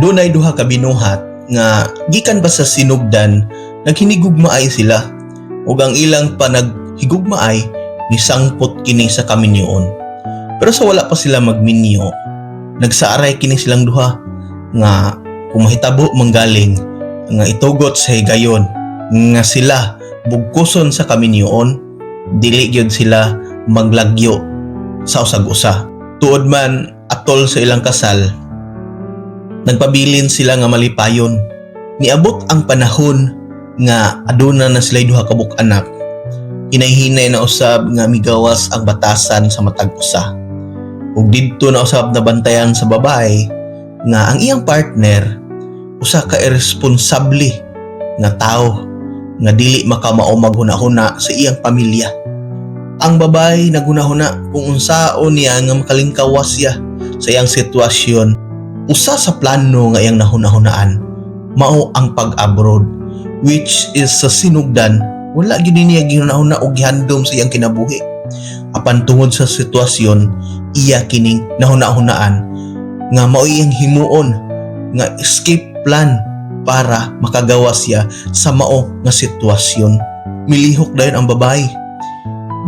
Dunay duha ka binuhat nga gikan ba sa sinugdan naghinigugmaay sila ug ang ilang panaghigugmaay ni sangpot kini sa kaminyoon. Pero sa wala pa sila magminyo, nagsaaray kini silang duha nga kung mahitabo manggaling nga itugot sa higayon nga sila bugkuson sa kaminyoon, dili gyud sila maglagyo sa usag-usa. Tuod man atol sa ilang kasal, nagpabilin sila nga malipayon. Niabot ang panahon nga aduna na sila'y duha ka buk-anak. Hinay-hinay na usab nga migawas ang batasan sa matag usa. Ug didto na usab na bantayan sa babae nga ang iyang partner usa ka irresponsable nga tao nga dili makamao maghuna-huna sa iyang pamilya. Ang babae naghuna-huna kung unsaon niya nga makalingkawas siya sa iyang sitwasyon. Usa sa plano nga iyang nahuna-hunaan mao ang pag-abroad, which is sa sinugdan wala gyud niya ginahuna og gihandom sa iyang kinabuhi. Apan tungod sa sitwasyon, iya kining nahuna-hunaan nga mao iyang himuon nga escape plan para makagawa siya sa mao nga sitwasyon. Milihok dayon ang babae.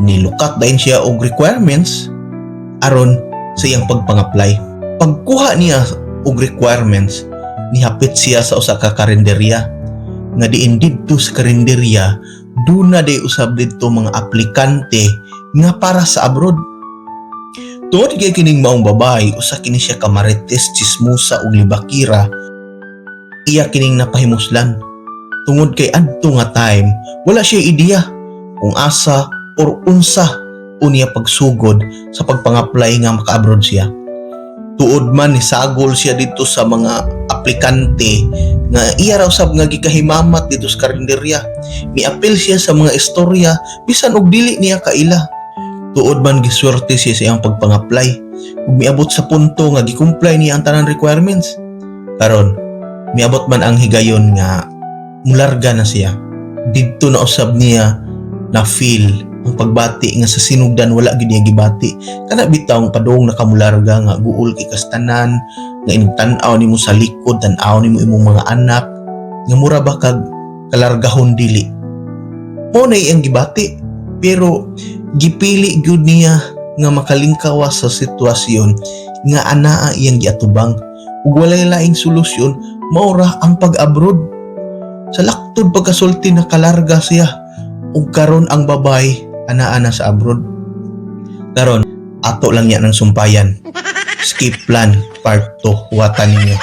Nilukat dayon siya og requirements aron sa iyang pagpang-apply. Pagkuha niya og requirements, nihapit siya sa usa ka karinderya nga diin didto sa karinderya duna day usab didto mga aplikante nga para sa abroad. Tungod kay kining maong babae, usa kini siya ka marites, chismosa ug libakira. Iya kining napahimuslan. Tungod kay adto nga time, wala siya ideya kung asa or unsa unya pagsugod sa pagpang-apply nga maka-abroad siya. Tuod man ni sagol siya dito sa mga aplikante nga iya raw sab nga gikahimamat dito sa karinderya. Miapil siya sa mga istorya bisan og dili niya kaila. Tuod man giswerte siya sa iyang pagpang-apply ug miabot sa punto nga gi-comply niya ang tanan requirements. Karon miabot man ang higayon nga mularga na siya. Didto na usab niya na feel ang pagbati nga sa sinugdan wala gid niya gibati. Kana bitaw padung nakamularga nga guol kay kastanan nga inigtan-aw nimo sa likod, tan-aw nimo imong mga anak nga mura ba kag kalargahon dili. Mo na iyang gibati pero gipili gyud niya nga makalingkawas sa sitwasyon nga anaa iyang giatubang ug walay laing solusyon mao ra ang pag-abroad. Sa laktod pagkasulti nakalarga siya ug karon ang babay anaa na sa abroad. Karon ato lang yan ang sumpayan. Skip plan part 2 watan ninyo.